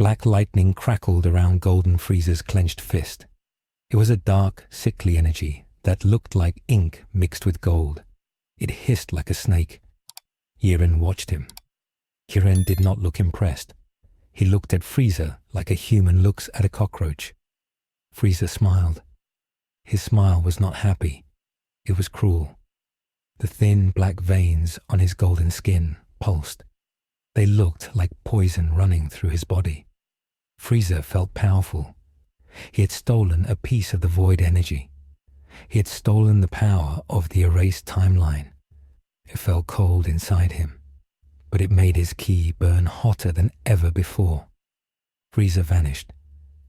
Black lightning crackled around Golden Frieza's clenched fist. It was a dark, sickly energy that looked like ink mixed with gold. It hissed like a snake. Jiren watched him. Jiren did not look impressed. He looked at Frieza like a human looks at a cockroach. Frieza smiled. His smile was not happy. It was cruel. The thin black veins on his golden skin pulsed. They looked like poison running through his body. Frieza felt powerful. He had stolen a piece of the void energy. He had stolen the power of the erased timeline. It felt cold inside him, but it made his ki burn hotter than ever before. Frieza vanished.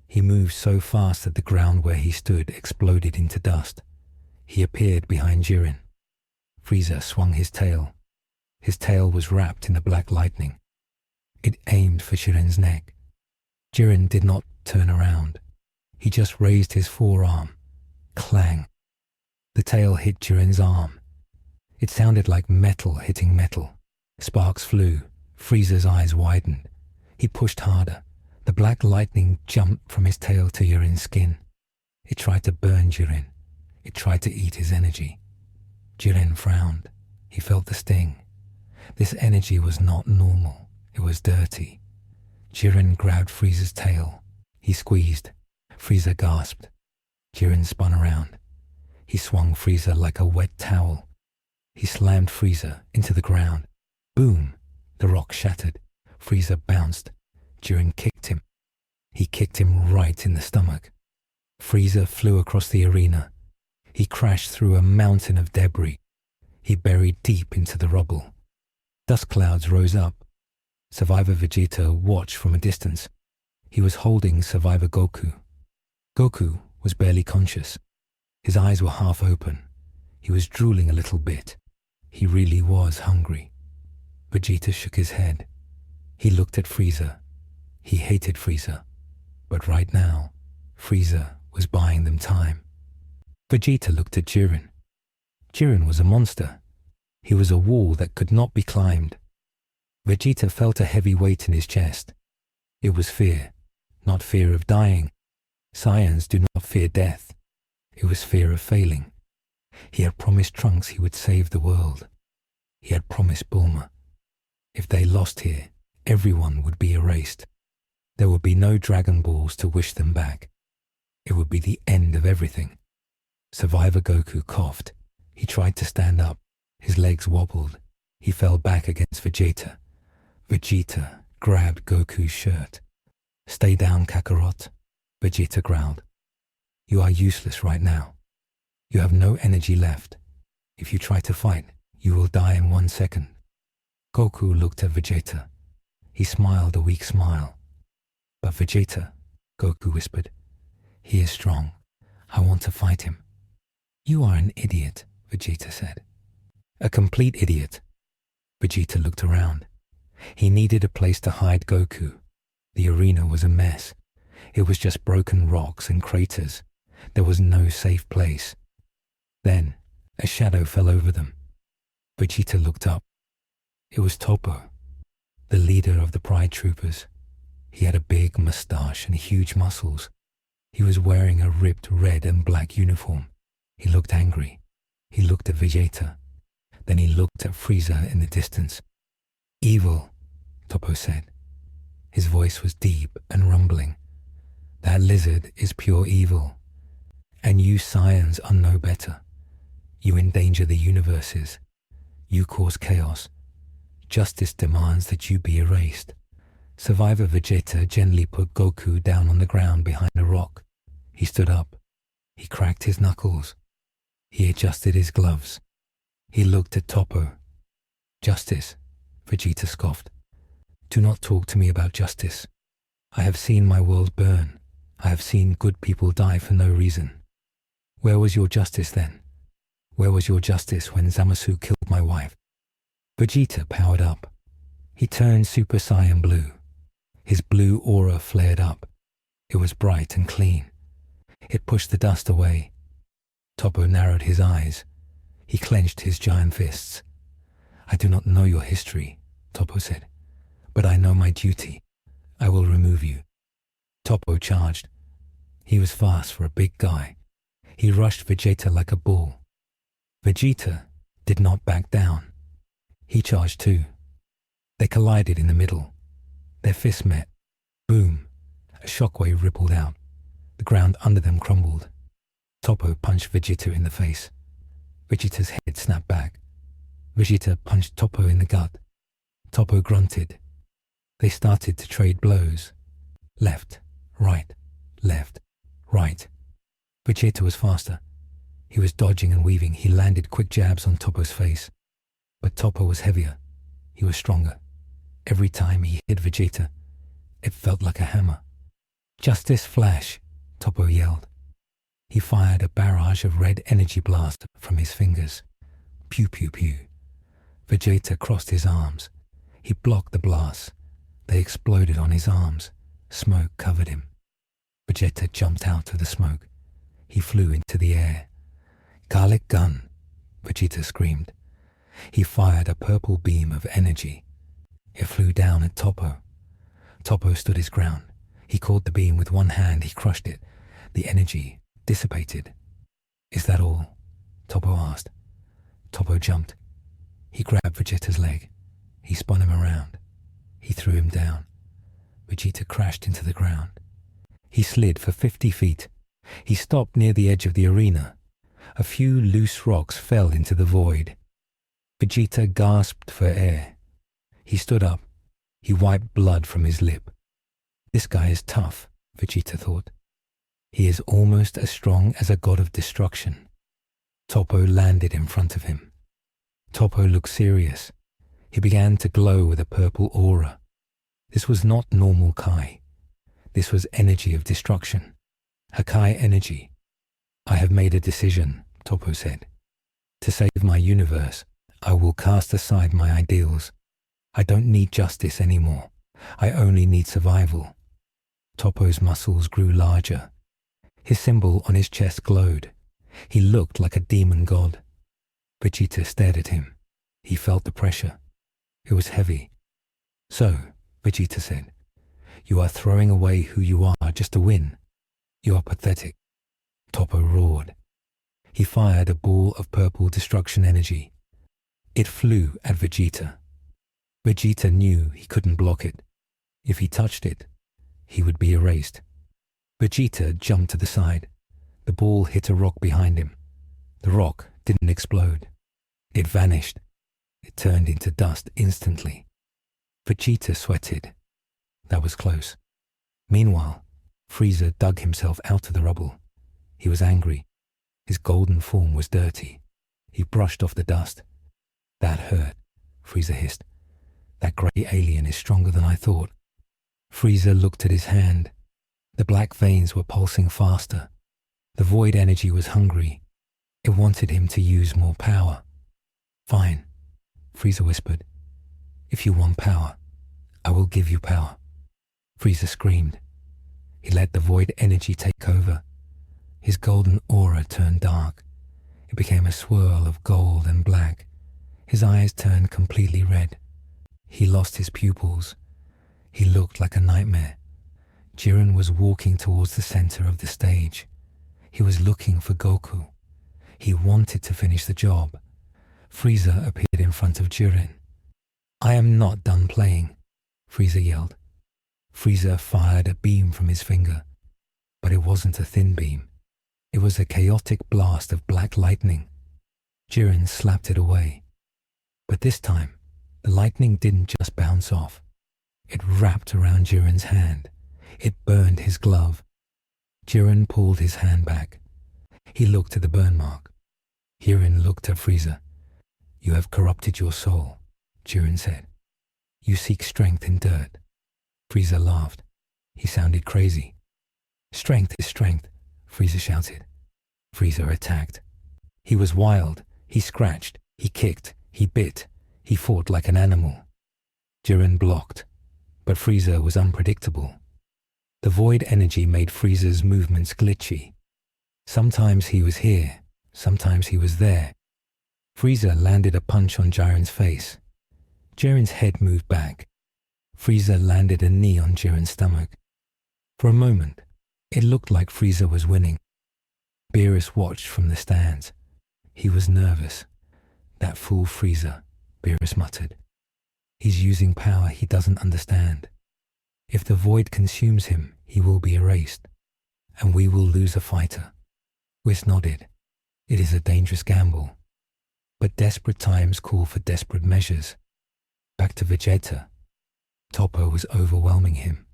He moved so fast that the ground where he stood exploded into dust. He appeared behind Jiren. Frieza swung his tail. His tail was wrapped in the black lightning. It aimed for Jiren's neck. Jiren did not turn around. He just raised his forearm. Clang. The tail hit Jiren's arm. It sounded like metal hitting metal. Sparks flew. Frieza's eyes widened. He pushed harder. The black lightning jumped from his tail to Jiren's skin. It tried to burn Jiren. It tried to eat his energy. Jiren frowned. He felt the sting. This energy was not normal. It was dirty. Jiren grabbed Frieza's tail. He squeezed. Frieza gasped. Jiren spun around. He swung Frieza like a wet towel. He slammed Frieza into the ground. Boom! The rock shattered. Frieza bounced. Jiren kicked him. He kicked him right in the stomach. Frieza flew across the arena. He crashed through a mountain of debris. He buried deep into the rubble. Dust clouds rose up. Survivor Vegeta watched from a distance. He was holding Survivor Goku. Goku was barely conscious. His eyes were half open. He was drooling a little bit. He really was hungry. Vegeta shook his head. He looked at Frieza. He hated Frieza. But right now, Frieza was buying them time. Vegeta looked at Jiren. Jiren was a monster. He was a wall that could not be climbed. Vegeta felt a heavy weight in his chest. It was fear, not fear of dying. Saiyans do not fear death. It was fear of failing. He had promised Trunks he would save the world. He had promised Bulma. If they lost here, everyone would be erased. There would be no Dragon Balls to wish them back. It would be the end of everything. Survivor Goku coughed. He tried to stand up. His legs wobbled. He fell back against Vegeta. Vegeta grabbed Goku's shirt. "Stay down, Kakarot," Vegeta growled. "You are useless right now. You have no energy left. If you try to fight, you will die in 1 second." Goku looked at Vegeta. He smiled a weak smile. "But Vegeta," Goku whispered, "he is strong. I want to fight him." "You are an idiot," Vegeta said. "A complete idiot." Vegeta looked around. He needed a place to hide Goku. The arena was a mess. It was just broken rocks and craters. There was no safe place. Then a shadow fell over them. Vegeta looked up. It was Toppo, the leader of the Pride Troopers. He had a big mustache and huge muscles. He was wearing a ripped red and black uniform. He looked angry. He looked at Vegeta. Then he looked at Frieza in the distance. "Evil," Toppo said. His voice was deep and rumbling. "That lizard is pure evil. And you Saiyans are no better. You endanger the universes. You cause chaos. Justice demands that you be erased." Survivor Vegeta gently put Goku down on the ground behind a rock. He stood up. He cracked his knuckles. He adjusted his gloves. He looked at Toppo. "Justice," Vegeta scoffed. "Do not talk to me about justice. I have seen my world burn. I have seen good people die for no reason. Where was your justice then? Where was your justice when Zamasu killed my wife?" Vegeta powered up. He turned Super Saiyan blue. His blue aura flared up. It was bright and clean. It pushed the dust away. Toppo narrowed his eyes. He clenched his giant fists. "I do not know your history," Toppo said, "but I know my duty. I will remove you. Toppo charged. He was fast for a big guy. He rushed Vegeta like a bull. Vegeta did not back down. He charged too. They collided in the middle. Their fists met. Boom! A shockwave rippled out. The ground under them crumbled. Toppo punched Vegeta in the face. Vegeta's head snapped back. Vegeta punched Toppo in the gut. Toppo grunted. They started to trade blows. Left, right, left, right. Vegeta was faster. He was dodging and weaving. He landed quick jabs on Toppo's face. But Toppo was heavier. He was stronger. Every time he hit Vegeta, it felt like a hammer. Justice flash, Toppo yelled. He fired a barrage of red energy blast from his fingers. Pew, pew, pew. Vegeta crossed his arms. He blocked the blasts. They exploded on his arms. Smoke covered him. Vegeta jumped out of the smoke. He flew into the air. Garlic gun, Vegeta screamed. He fired a purple beam of energy. It flew down at Toppo. Toppo stood his ground. He caught the beam with one hand. He crushed it. The energy dissipated. Is that all? Toppo asked. Toppo jumped. He grabbed Vegeta's leg. He spun him around. He threw him down. Vegeta crashed into the ground. He slid for 50 feet. He stopped near the edge of the arena. A few loose rocks fell into the void. Vegeta gasped for air. He stood up. He wiped blood from his lip. This guy is tough, Vegeta thought. He is almost as strong as a God of Destruction. Toppo landed in front of him. Toppo looked serious. He began to glow with a purple aura. This was not normal Kai. This was energy of destruction. Hakai energy. I have made a decision, Toppo said. To save my universe, I will cast aside my ideals. I don't need justice anymore. I only need survival. Toppo's muscles grew larger. His symbol on his chest glowed. He looked like a demon god. Vegeta stared at him. He felt the pressure. It was heavy. So, Vegeta said, you are throwing away who you are just to win. You are pathetic. Toppo roared. He fired a ball of purple destruction energy. It flew at Vegeta. Vegeta knew he couldn't block it. If he touched it, he would be erased. Vegeta jumped to the side. The ball hit a rock behind him. The rock didn't explode. It vanished. It turned into dust instantly. Vegeta sweated. That was close. Meanwhile, Frieza dug himself out of the rubble. He was angry. His golden form was dirty. He brushed off the dust. That hurt, Frieza hissed. That grey alien is stronger than I thought. Frieza looked at his hand. The black veins were pulsing faster. The void energy was hungry. It wanted him to use more power. Fine, Frieza whispered. If you want power, I will give you power. Frieza screamed. He let the void energy take over. His golden aura turned dark. It became a swirl of gold and black. His eyes turned completely red. He lost his pupils. He looked like a nightmare. Jiren was walking towards the center of the stage. He was looking for Goku. He wanted to finish the job. Frieza appeared in front of Jiren. I am not done playing, Frieza yelled. Frieza fired a beam from his finger, but it wasn't a thin beam. It was a chaotic blast of black lightning. Jiren slapped it away. But this time, the lightning didn't just bounce off. It wrapped around Jiren's hand. It burned his glove. Jiren pulled his hand back. He looked at the burn mark. Jiren looked at Frieza. You have corrupted your soul, Jiren said. You seek strength in dirt. Frieza laughed. He sounded crazy. Strength is strength, Frieza shouted. Frieza attacked. He was wild. He scratched. He kicked. He bit. He fought like an animal. Jiren blocked, but Frieza was unpredictable. The void energy made Frieza's movements glitchy. Sometimes he was here, sometimes he was there. Frieza landed a punch on Jiren's face. Jiren's head moved back. Frieza landed a knee on Jiren's stomach. For a moment, it looked like Frieza was winning. Beerus watched from the stands. He was nervous. That fool Frieza, Beerus muttered. He's using power he doesn't understand. If the void consumes him, he will be erased, and we will lose a fighter. Whis nodded. It is a dangerous gamble. But desperate times call for desperate measures. Back to Vegeta. Toppo was overwhelming him.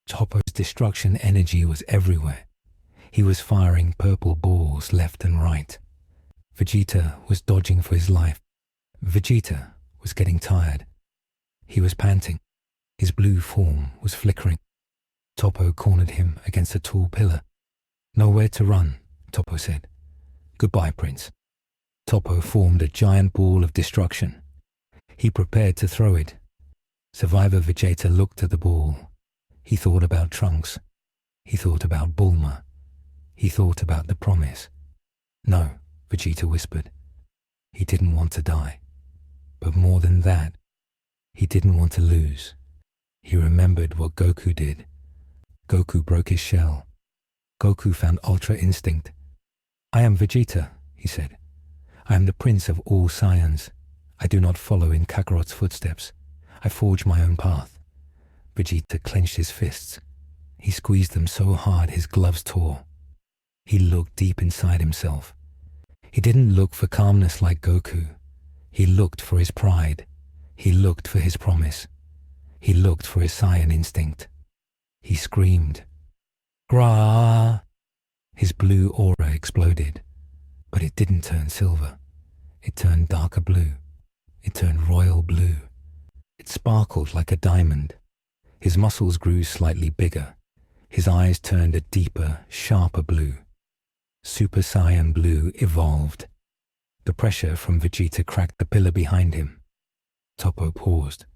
Toppo's destruction energy was everywhere. He was firing purple balls left and right. Vegeta was dodging for his life. Vegeta was getting tired. He was panting. His blue form was flickering. Toppo cornered him against a tall pillar. Nowhere to run, Toppo said. Goodbye, Prince. Toppo formed a giant ball of destruction. He prepared to throw it. Survivor Vegeta looked at the ball. He thought about Trunks. He thought about Bulma. He thought about the promise. No, Vegeta whispered. He didn't want to die. But more than that, he didn't want to lose. He remembered what Goku did. Goku broke his shell. Goku found Ultra Instinct. I am Vegeta, he said. I am the prince of all Saiyans. I do not follow in Kakarot's footsteps. I forge my own path. Vegeta clenched his fists. He squeezed them so hard his gloves tore. He looked deep inside himself. He didn't look for calmness like Goku. He looked for his pride. He looked for his promise. He looked for his Saiyan instinct. He screamed. Gra! His blue aura exploded. But it didn't turn silver. It turned darker blue. It turned royal blue. It sparkled like a diamond. His muscles grew slightly bigger. His eyes turned a deeper, sharper blue. Super Saiyan blue evolved. The pressure from Vegeta cracked the pillar behind him. Toppo paused.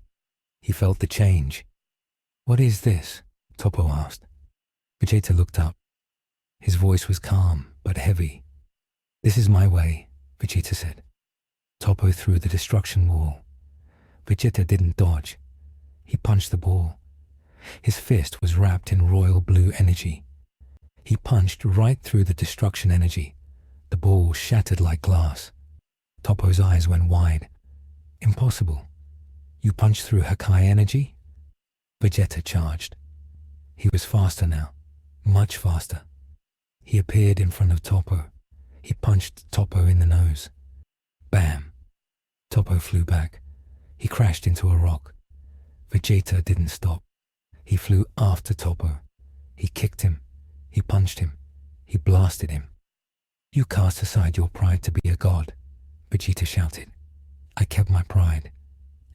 He felt the change. What is this? Toppo asked. Vegeta looked up. His voice was calm, but heavy. This is my way, Vegeta said. Toppo threw the destruction wall. Vegeta didn't dodge. He punched the ball. His fist was wrapped in royal blue energy. He punched right through the destruction energy. The ball shattered like glass. Toppo's eyes went wide. Impossible. You punched through Hakai energy? Vegeta charged. He was faster now, much faster. He appeared in front of Toppo. He punched Toppo in the nose. Bam! Toppo flew back. He crashed into a rock. Vegeta didn't stop. He flew after Toppo. He kicked him. He punched him. He blasted him. You cast aside your pride to be a god, Vegeta shouted. I kept my pride,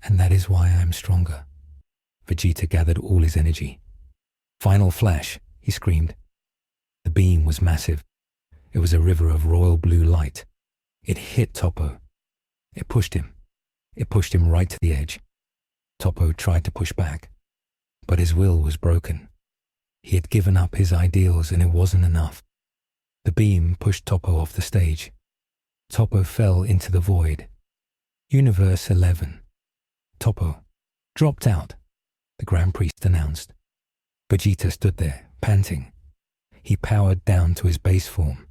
and that is why I am stronger. Vegeta gathered all his energy. Final flash, he screamed. The beam was massive. It was a river of royal blue light. It hit Toppo. It pushed him. It pushed him right to the edge. Toppo tried to push back, but his will was broken. He had given up his ideals and it wasn't enough. The beam pushed Toppo off the stage. Toppo fell into the void. Universe 11. Toppo dropped out, the Grand Priest announced. Vegeta stood there, panting. He powered down to his base form.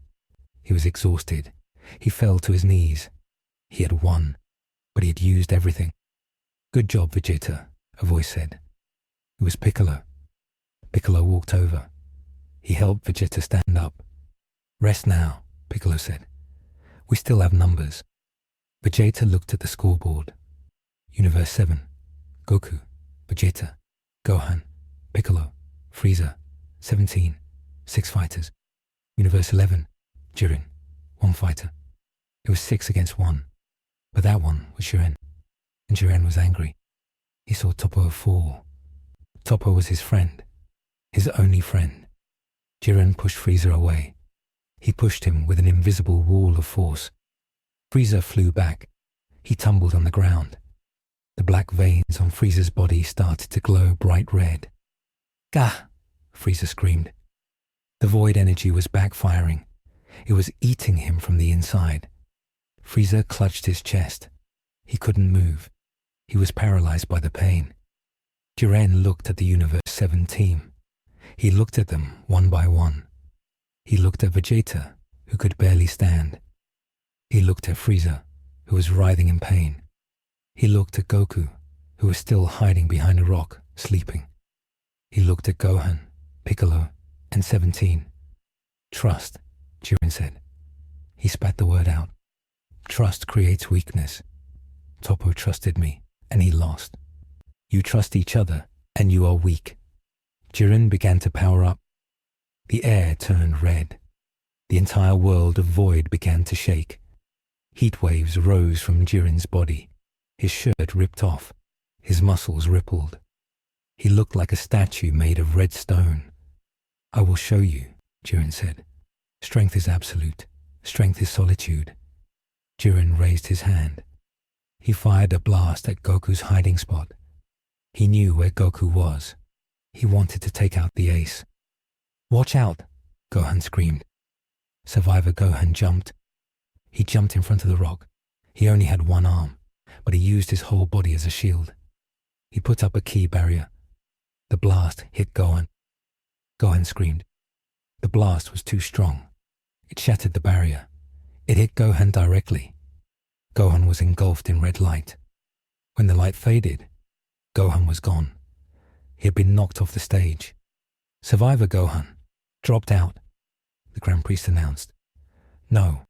He was exhausted. He fell to his knees. He had won, but he had used everything. Good job, Vegeta, a voice said. It was Piccolo. Piccolo walked over. He helped Vegeta stand up. Rest now, Piccolo said. We still have numbers. Vegeta looked at the scoreboard. Universe 7. Goku, Vegeta, Gohan, Piccolo, Frieza, 17, 6 fighters. Universe 11. Jiren, 1 fighter. It was 6 against 1. But that one was Jiren. And Jiren was angry. He saw Toppo fall. Toppo was his friend. His only friend. Jiren pushed Frieza away. He pushed him with an invisible wall of force. Frieza flew back. He tumbled on the ground. The black veins on Frieza's body started to glow bright red. Gah! Frieza screamed. The void energy was backfiring. It was eating him from the inside. Frieza clutched his chest. He couldn't move. He was paralyzed by the pain. Jiren looked at the Universe 7 team. He looked at them one by one. He looked at Vegeta, who could barely stand. He looked at Frieza, who was writhing in pain. He looked at Goku, who was still hiding behind a rock, sleeping. He looked at Gohan, Piccolo, and 17. Trust, Jiren said. He spat the word out. Trust creates weakness. Toppo trusted me, and he lost. You trust each other, and you are weak. Jiren began to power up. The air turned red. The entire world of void began to shake. Heat waves rose from Jiren's body. His shirt ripped off. His muscles rippled. He looked like a statue made of red stone. I will show you, Jiren said. Strength is absolute. Strength is solitude. Jiren raised his hand. He fired a blast at Goku's hiding spot. He knew where Goku was. He wanted to take out the ace. Watch out, Gohan screamed. Survivor Gohan jumped. He jumped in front of the rock. He only had one arm, but he used his whole body as a shield. He put up a ki barrier. The blast hit Gohan. Gohan screamed. The blast was too strong. It shattered the barrier. It hit Gohan directly. Gohan was engulfed in red light. When the light faded, Gohan was gone. He had been knocked off the stage. Survivor Gohan dropped out, the Grand Priest announced. No.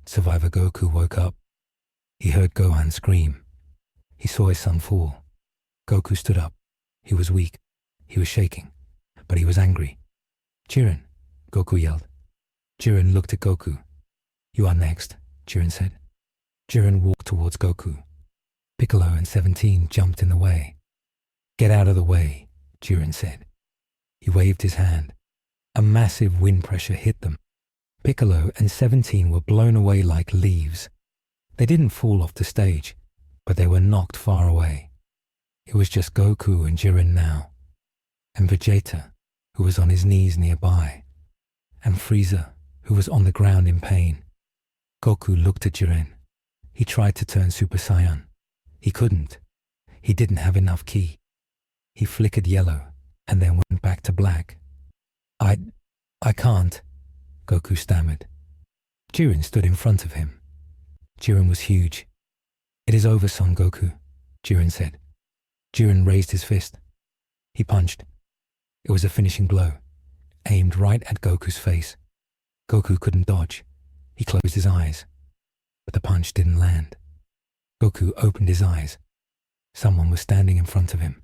Survivor Goku woke up. He heard Gohan scream. He saw his son fall. Goku stood up. He was weak. He was shaking, but he was angry. Jiren, Goku yelled. Jiren looked at Goku. You are next, Jiren said. Jiren walked towards Goku. Piccolo and 17 jumped in the way. Get out of the way, Jiren said. He waved his hand. A massive wind pressure hit them. Piccolo and 17 were blown away like leaves. They didn't fall off the stage, but they were knocked far away. It was just Goku and Jiren now, and Vegeta, who was on his knees nearby, and Frieza, who was on the ground in pain. Goku looked at Jiren. He tried to turn Super Saiyan. He couldn't. He didn't have enough ki. He flickered yellow and then went back to black. I can't, Goku stammered. Jiren stood in front of him. Jiren was huge. It is over, Son Goku, Jiren said. Jiren raised his fist. He punched. It was a finishing blow, aimed right at Goku's face. Goku couldn't dodge. He closed his eyes, but the punch didn't land. Goku opened his eyes. Someone was standing in front of him.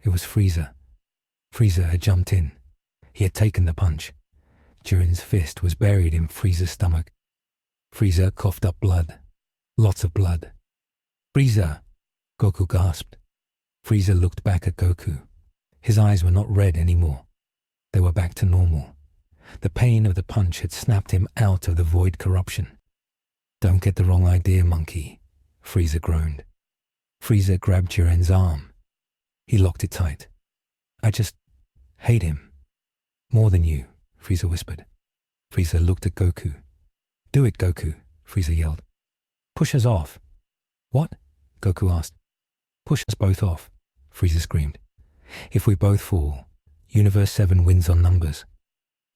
It was Frieza. Frieza had jumped in. He had taken the punch. Jiren's fist was buried in Frieza's stomach. Frieza coughed up blood. Lots of blood. Frieza! Goku gasped. Frieza looked back at Goku. His eyes were not red anymore. They were back to normal. The pain of the punch had snapped him out of the void corruption. Don't get the wrong idea, monkey, Frieza groaned. Frieza grabbed Jiren's arm. He locked it tight. I just hate him. More than you, Frieza whispered. Frieza looked at Goku. Do it, Goku, Frieza yelled. Push us off. What? Goku asked. Push us both off, Frieza screamed. If we both fall, Universe 7 wins on numbers.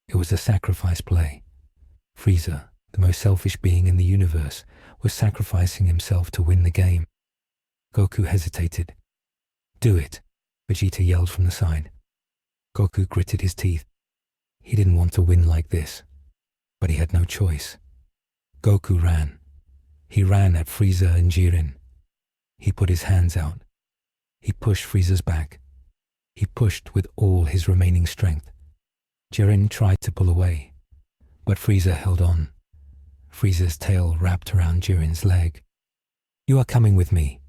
It was a sacrifice play. Frieza, the most selfish being in the universe, was sacrificing himself to win the game. Goku hesitated. Do it, Vegeta yelled from the side. Goku gritted his teeth. He didn't want to win like this, but he had no choice. Goku ran. He ran at Frieza and Jiren. He put his hands out. He pushed Frieza's back. He pushed with all his remaining strength. Jiren tried to pull away, but Frieza held on. Frieza's tail wrapped around Jiren's leg. You are coming with me,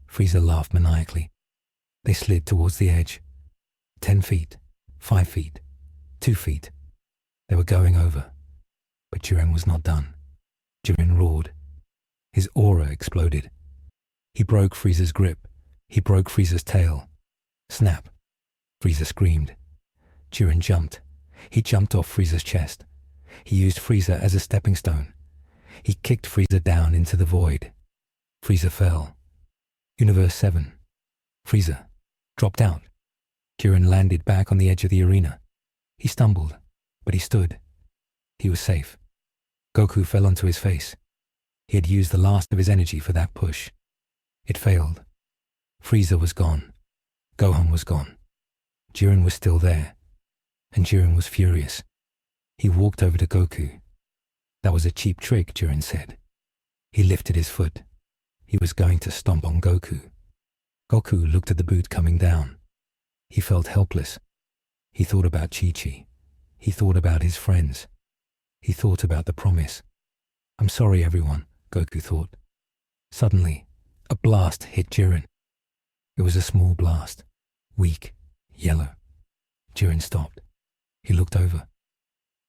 Frieza laughed maniacally. They slid towards the edge. 10 feet, 5 feet, 2 feet. They were going over, but Jiren was not done. Jiren roared. His aura exploded. He broke Frieza's grip. He broke Frieza's tail. Snap. Frieza screamed. Jiren jumped. He jumped off Frieza's chest. He used Frieza as a stepping stone. He kicked Frieza down into the void. Frieza fell. Universe 7. Frieza. dropped out. Jiren landed back on the edge of the arena. He stumbled, but he stood. He was safe. Goku fell onto his face. He had used the last of his energy for that push. It failed. Frieza was gone. Gohan was gone. Jiren was still there. And Jiren was furious. He walked over to Goku. That was a cheap trick, Jiren said. He lifted his foot. He was going to stomp on Goku. Goku looked at the boot coming down. He felt helpless. He thought about Chi-Chi. He thought about his friends. He thought about the promise. I'm sorry, everyone, Goku thought. Suddenly, a blast hit Jiren. It was a small blast, weak, yellow. Jiren stopped. He looked over.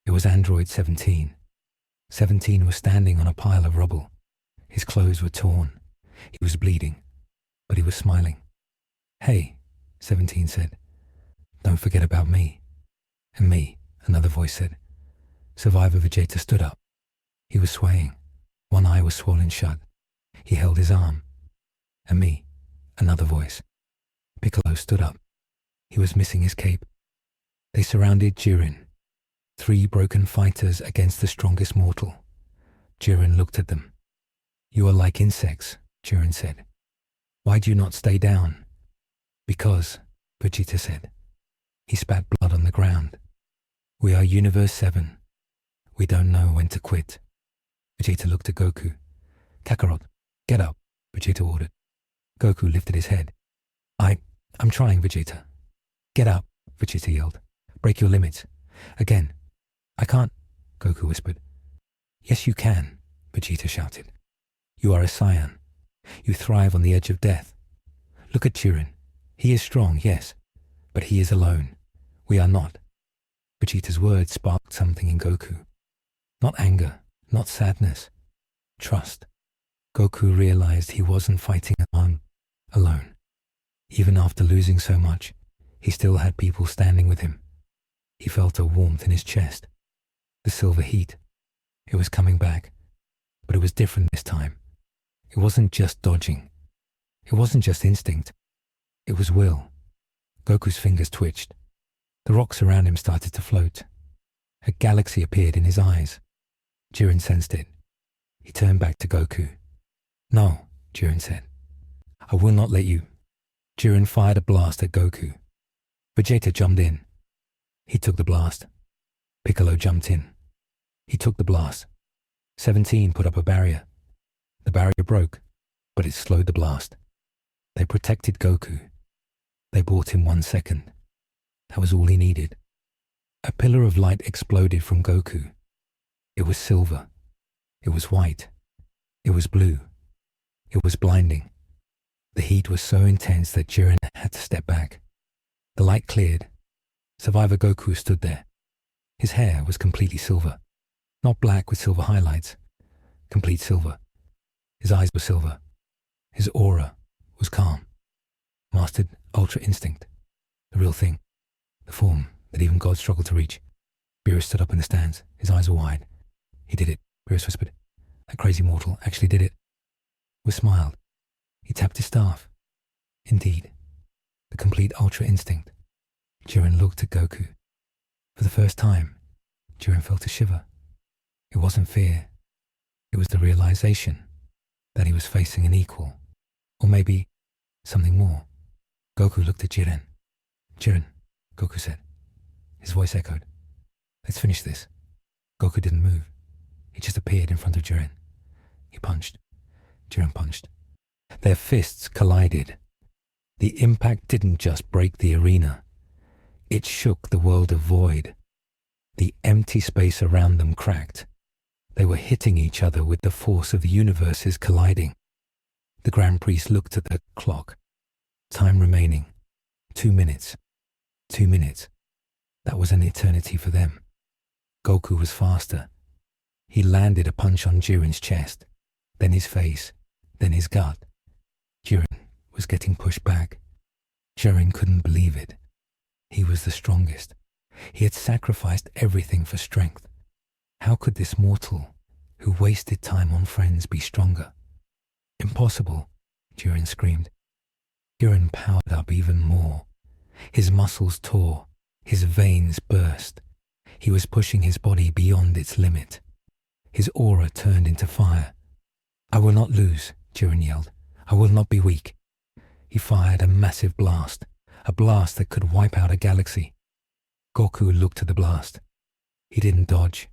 It was Android 17. 17 was standing on a pile of rubble. His clothes were torn. He was bleeding, but he was smiling. Hey, 17 said. Don't forget about me. And me, another voice said. Survivor Vegeta stood up. He was swaying. One eye was swollen shut. He held his arm. And me, another voice. Piccolo stood up. He was missing his cape. They surrounded Jiren. 3 broken fighters against the strongest mortal. Jiren looked at them. You are like insects, Jiren said. Why do you not stay down? Because, Vegeta said. He spat blood on the ground. We are Universe 7. We don't know when to quit. Vegeta looked at Goku. Kakarot, get up, Vegeta ordered. Goku lifted his head. I'm trying, Vegeta. Get up, Vegeta yelled. Break your limits. Again. I can't, Goku whispered. Yes, you can, Vegeta shouted. You are a Saiyan. You thrive on the edge of death. Look at Jiren. He is strong, yes, but he is alone. We are not. Vegeta's words sparked something in Goku. Not anger, not sadness. Trust. Goku realized he wasn't fighting alone. Even after losing so much, he still had people standing with him. He felt a warmth in his chest. The silver heat. It was coming back. But it was different this time. It wasn't just dodging. It wasn't just instinct. It was will. Goku's fingers twitched. The rocks around him started to float. A galaxy appeared in his eyes. Jiren sensed it. He turned back to Goku. No, Jiren said. I will not let you. Jiren fired a blast at Goku. Vegeta jumped in. He took the blast. Piccolo jumped in. He took the blast. 17 put up a barrier. The barrier broke, but it slowed the blast. They protected Goku. They bought him 1 second. That was all he needed. A pillar of light exploded from Goku. It was silver. It was white. It was blue. It was blinding. The heat was so intense that Jiren had to step back. The light cleared. Survivor Goku stood there. His hair was completely silver. Not black with silver highlights. Complete silver. His eyes were silver. His aura was calm. Mastered Ultra Instinct. The real thing. The form that even God struggled to reach. Beerus stood up in the stands. His eyes were wide. He did it, Beerus whispered. That crazy mortal actually did it. Whis smiled. He tapped his staff. Indeed. The complete Ultra Instinct. Jiren looked at Goku. For the first time, Jiren felt a shiver. It wasn't fear. It was the realization that he was facing an equal. Or maybe something more. Goku looked at Jiren. Jiren, Goku said. His voice echoed. Let's finish this. Goku didn't move. He just appeared in front of Jiren. He punched. Jiren punched. Their fists collided. The impact didn't just break the arena. It shook the world of void. The empty space around them cracked. They were hitting each other with the force of the universes colliding. The Grand Priest looked at the clock. Time remaining. 2 minutes. 2 minutes. That was an eternity for them. Goku was faster. He landed a punch on Jiren's chest, then his face, then his gut. Jiren was getting pushed back. Jiren couldn't believe it. He was the strongest. He had sacrificed everything for strength. How could this mortal, who wasted time on friends, be stronger? Impossible, Jiren screamed. Jiren powered up even more. His muscles tore, his veins burst. He was pushing his body beyond its limit. His aura turned into fire. "I will not lose," Jiren yelled. "I will not be weak." He fired a massive blast, a blast that could wipe out a galaxy. Goku looked at the blast. He didn't dodge.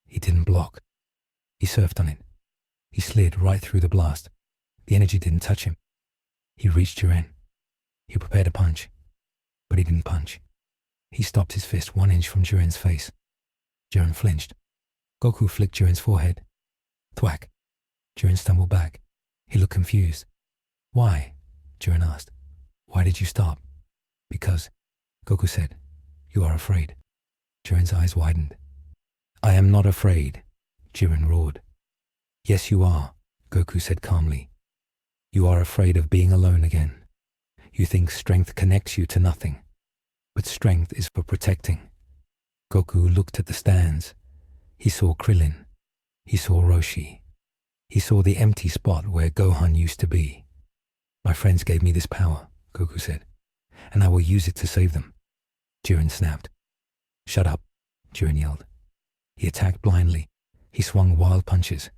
He didn't block. He surfed on it. He slid right through the blast. The energy didn't touch him. He reached Jiren. He prepared a punch, but he didn't punch. He stopped his fist 1 inch from Jiren's face. Jiren flinched. Goku flicked Jiren's forehead. Thwack. Jiren stumbled back. He looked confused. "Why?" Jiren asked. "Why did you stop?" "Because," Goku said, "you are afraid." Jiren's eyes widened. "I am not afraid," Jiren roared. "Yes, you are," Goku said calmly. "You are afraid of being alone again. You think strength connects you to nothing. But strength is for protecting." Goku looked at the stands. He saw Krillin. He saw Roshi. He saw the empty spot where Gohan used to be. "My friends gave me this power," Goku said, "and I will use it to save them." Jiren snapped. "Shut up," Jiren yelled. He attacked blindly. He swung wild punches.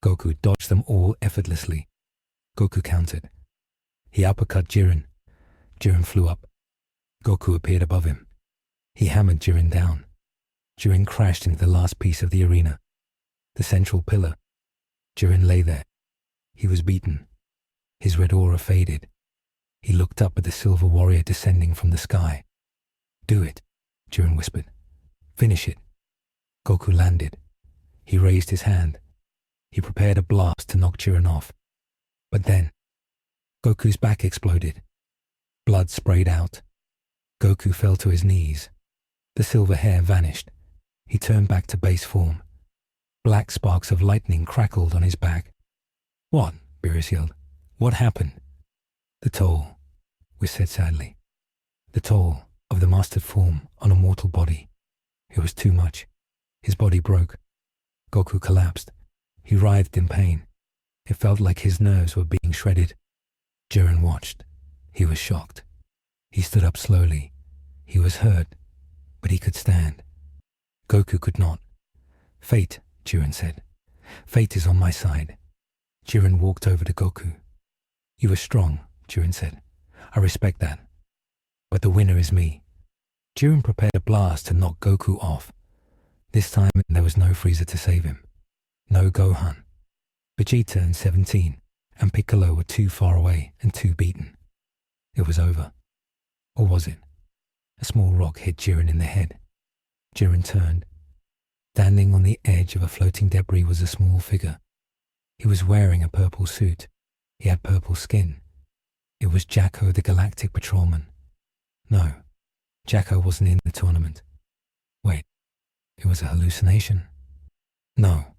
Goku dodged them all effortlessly. Goku countered. He uppercut Jiren. Jiren flew up. Goku appeared above him. He hammered Jiren down. Jiren crashed into the last piece of the arena, the central pillar. Jiren lay there. He was beaten. His red aura faded. He looked up at the silver warrior descending from the sky. "Do it," Jiren whispered. "Finish it." Goku landed. He raised his hand. He prepared a blast to knock Jiren off. But then, Goku's back exploded. Blood sprayed out. Goku fell to his knees. The silver hair vanished. He turned back to base form. Black sparks of lightning crackled on his back. "What?" Beerus yelled. "What happened?" "The toll," Whis said sadly. "The toll of the mastered form on a mortal body. It was too much. His body broke." Goku collapsed. He writhed in pain. It felt like his nerves were being shredded. Jiren watched. He was shocked. He stood up slowly. He was hurt, but he could stand. Goku could not. "Fate," Jiren said. "Fate is on my side." Jiren walked over to Goku. "You were strong," Jiren said. "I respect that. But the winner is me." Jiren prepared a blast to knock Goku off. This time there was no Frieza to save him. No Gohan. Vegeta and 17 and Piccolo were too far away and too beaten. It was over. Or was it? A small rock hit Jiren in the head. Jiren turned. Standing on the edge of a floating debris was a small figure. He was wearing a purple suit. He had purple skin. It was Jacko the Galactic Patrolman. No, Jacko wasn't in the tournament. Wait, it was a hallucination? No,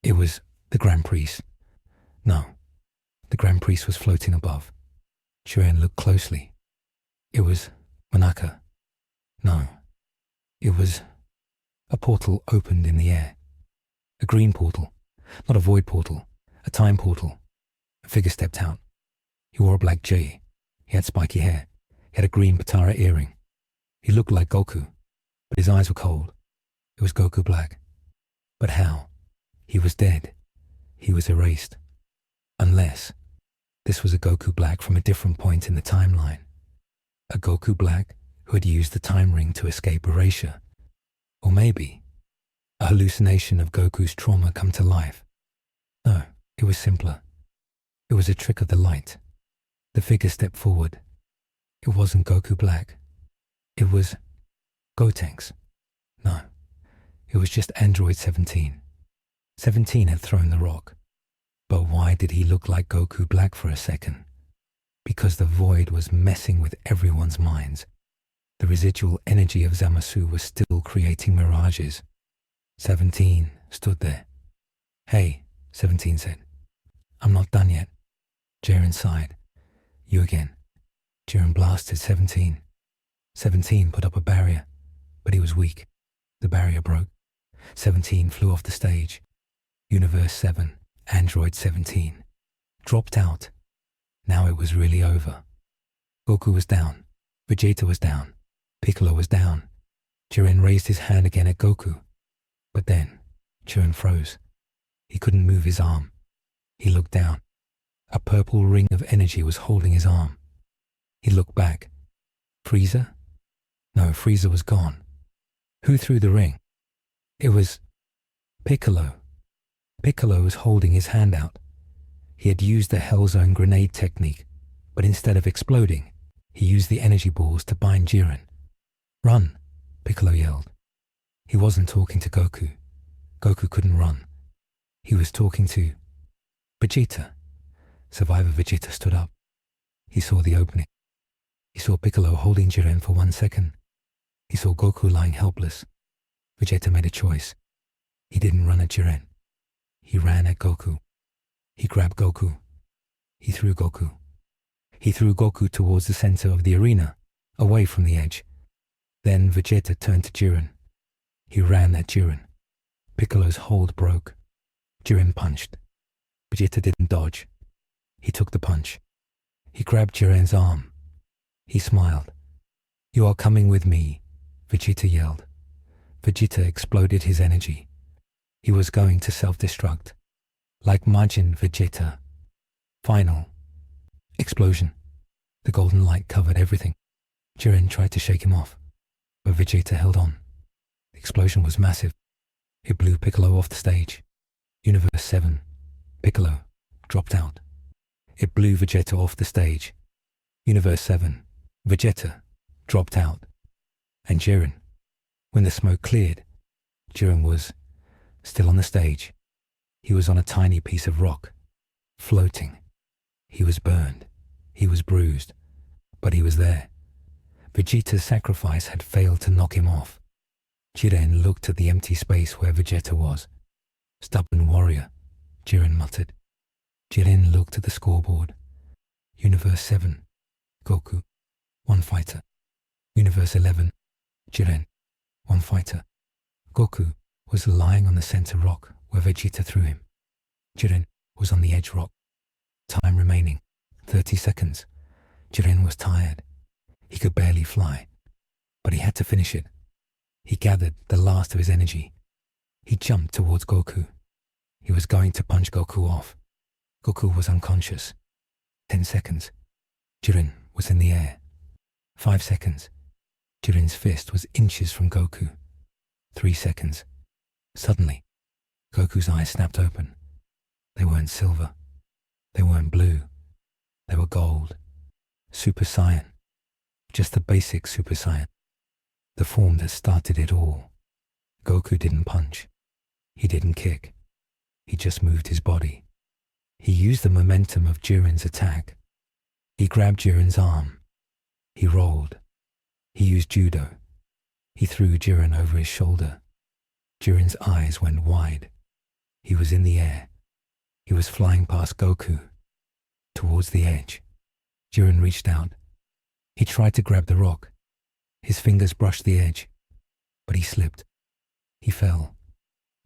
it was the Grand Priest. No, the Grand Priest was floating above. Jiren looked closely. It was Manaka. No, it was... A portal opened in the air. A green portal, not a void portal, a time portal. A figure stepped out. He wore a black jay. He had spiky hair. He had a green Patara earring. He looked like Goku, but his eyes were cold. It was Goku Black. But how? He was dead. He was erased. Unless this was a Goku Black from a different point in the timeline. A Goku Black who had used the time ring to escape erasure. Or maybe a hallucination of Goku's trauma come to life. No, it was simpler. It was a trick of the light. The figure stepped forward. It wasn't Goku Black. It was Gotenks. No, it was just Android 17. 17 had thrown the rock. But why did he look like Goku Black for a second? Because the void was messing with everyone's minds. The residual energy of Zamasu was still creating mirages. 17 stood there. "Hey," 17 said. "I'm not done yet." Jiren sighed. "You again." Jiren blasted 17. 17 put up a barrier, but he was weak. The barrier broke. 17 flew off the stage. Universe 7, Android 17. Dropped out. Now it was really over. Goku was down. Vegeta was down. Piccolo was down. Jiren raised his hand again at Goku. But then, Jiren froze. He couldn't move his arm. He looked down. A purple ring of energy was holding his arm. He looked back. Frieza? No, Frieza was gone. Who threw the ring? It was Piccolo. Piccolo was holding his hand out. He had used the Hell Zone grenade technique, but instead of exploding, he used the energy balls to bind Jiren. Run, Piccolo yelled. He wasn't talking to Goku. Goku couldn't run. He was talking to Vegeta. Survivor Vegeta stood up. He saw the opening. He saw Piccolo holding Jiren for 1 second. He saw Goku lying helpless. Vegeta made a choice. He didn't run at Jiren. He ran at Goku. He grabbed Goku. He threw Goku. He threw Goku towards the center of the arena, away from the edge. Then Vegeta turned to Jiren. He ran at Jiren. Piccolo's hold broke. Jiren punched. Vegeta didn't dodge. He took the punch. He grabbed Jiren's arm. He smiled. "You are coming with me," Vegeta yelled. Vegeta exploded his energy. He was going to self-destruct. Like Majin Vegeta. Final. Explosion. The golden light covered everything. Jiren tried to shake him off, but Vegeta held on. The explosion was massive. It blew Piccolo off the stage. Universe 7. Piccolo dropped out. It blew Vegeta off the stage. Universe 7. Vegeta dropped out. And Jiren. When the smoke cleared, Jiren was still on the stage. He was on a tiny piece of rock, floating. He was burned. He was bruised. But he was there. Vegeta's sacrifice had failed to knock him off. Jiren looked at the empty space where Vegeta was. "Stubborn warrior," Jiren muttered. Jiren looked at the scoreboard. Universe 7. Goku. 1 fighter. Universe 11. Jiren. 1 fighter. Goku was lying on the center rock where Vegeta threw him. Jiren was on the edge rock. Time remaining. 30 seconds. Jiren was tired. He could barely fly. But he had to finish it. He gathered the last of his energy. He jumped towards Goku. He was going to punch Goku off. Goku was unconscious. 10 seconds. Jiren was in the air. 5 seconds. Jiren's fist was inches from Goku. 3 seconds. Suddenly, Goku's eyes snapped open. They weren't silver. They weren't blue. They were gold. Super Saiyan. Just the basic Super Saiyan. The form that started it all. Goku didn't punch. He didn't kick. He just moved his body. He used the momentum of Jiren's attack. He grabbed Jiren's arm. He rolled. He used judo. He threw Jiren over his shoulder. Jiren's eyes went wide. He was in the air. He was flying past Goku. Towards the edge. Jiren reached out. He tried to grab the rock. His fingers brushed the edge. But he slipped. He fell.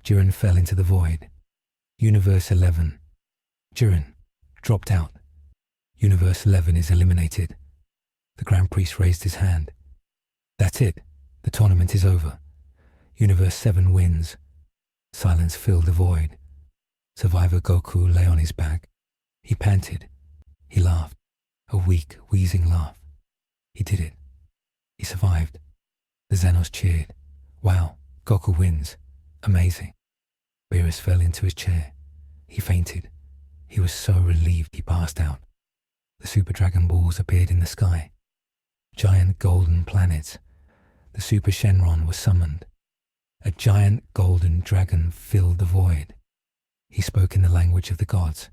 Jiren fell into the void. Universe 11. Jiren dropped out. Universe 11 is eliminated. The Grand Priest raised his hand. That's it. The tournament is over. Universe 7 wins. Silence filled the void. Survivor Goku lay on his back. He panted. He laughed. A weak, wheezing laugh. He did it. He survived. The Xenos cheered. Wow, Goku wins. Amazing. Beerus fell into his chair. He fainted. He was so relieved he passed out. The Super Dragon Balls appeared in the sky. Giant golden planets. The Super Shenron was summoned. A giant golden dragon filled the void. He spoke in the language of the gods.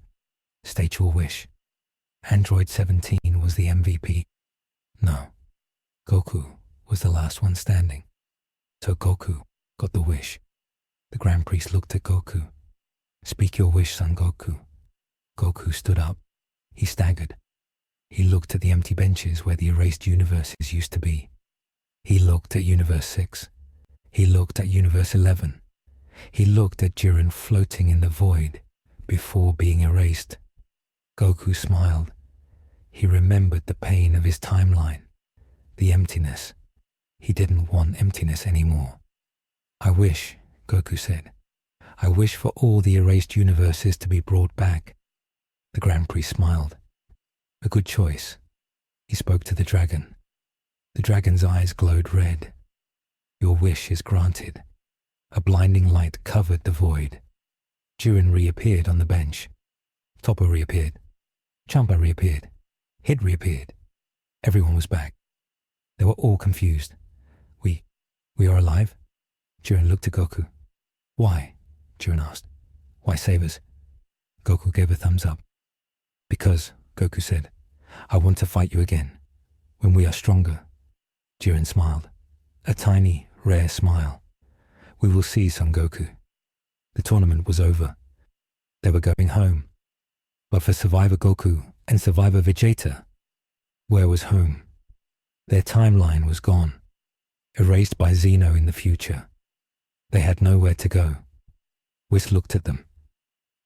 State your wish. Android 17 was the MVP. No. Goku was the last one standing. So Goku got the wish. The Grand Priest looked at Goku. Speak your wish, son Goku. Goku stood up. He staggered. He looked at the empty benches where the erased universes used to be. He looked at Universe 6. He looked at Universe 11. He looked at Jiren floating in the void before being erased. Goku smiled. He remembered the pain of his timeline, the emptiness. He didn't want emptiness anymore. I wish, Goku said, I wish for all the erased universes to be brought back. The Grand Priest smiled. A good choice. He spoke to the dragon. The dragon's eyes glowed red. Your wish is granted. A blinding light covered the void. Jiren reappeared on the bench. Toppo reappeared. Champa reappeared. Hid reappeared. Everyone was back. They were all confused. We are alive? Jiren looked at Goku. Why? Jiren asked. Why save us? Goku gave a thumbs up. Because, Goku said, I want to fight you again. When we are stronger. Jiren smiled. A tiny, rare smile. We will see, Son Goku. The tournament was over. They were going home. But for Survivor Goku and Survivor Vegeta, where was home? Their timeline was gone, erased by Xeno in the future. They had nowhere to go. Whis looked at them.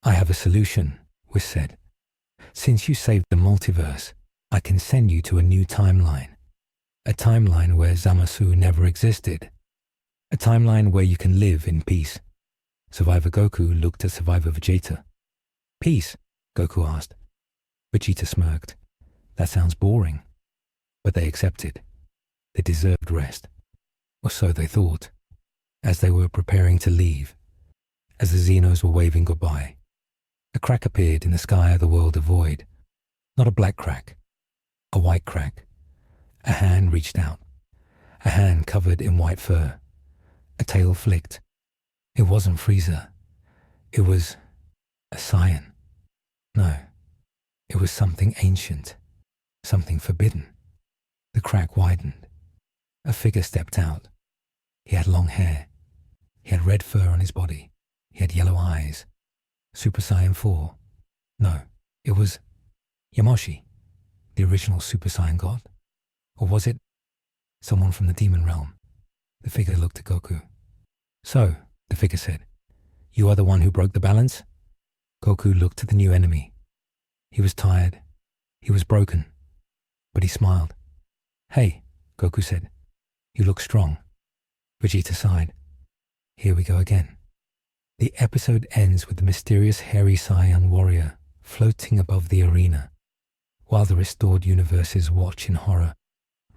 I have a solution, Whis said. Since you saved the multiverse, I can send you to a new timeline. A timeline where Zamasu never existed. A timeline where you can live in peace. Survivor Goku looked at Survivor Vegeta. Peace? Goku asked. Vegeta smirked. That sounds boring. But they accepted. They deserved rest. Or so they thought. As they were preparing to leave, as the Xenos were waving goodbye, a crack appeared in the sky of the world of void. Not a black crack, a white crack. A hand reached out. A hand covered in white fur. A tail flicked. It wasn't Frieza. It was a Saiyan. No, it was something ancient, something forbidden. The crack widened. A figure stepped out. He had long hair. He had red fur on his body. He had yellow eyes. Super Saiyan 4. No, it was Yamoshi, the original Super Saiyan God. Or was it someone from the demon realm? The figure looked at Goku. So, the figure said, you are the one who broke the balance? Goku looked at the new enemy. He was tired. He was broken. But he smiled. Hey, Goku said, you look strong. Vegeta sighed. Here we go again. The episode ends with the mysterious hairy Saiyan warrior floating above the arena, while the restored universes watch in horror,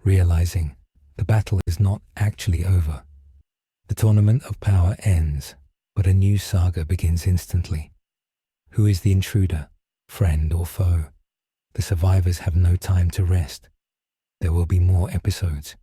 realizing the battle is not actually over. The tournament of power ends, but a new saga begins instantly. Who is the intruder, friend or foe? The survivors have no time to rest. There will be more episodes.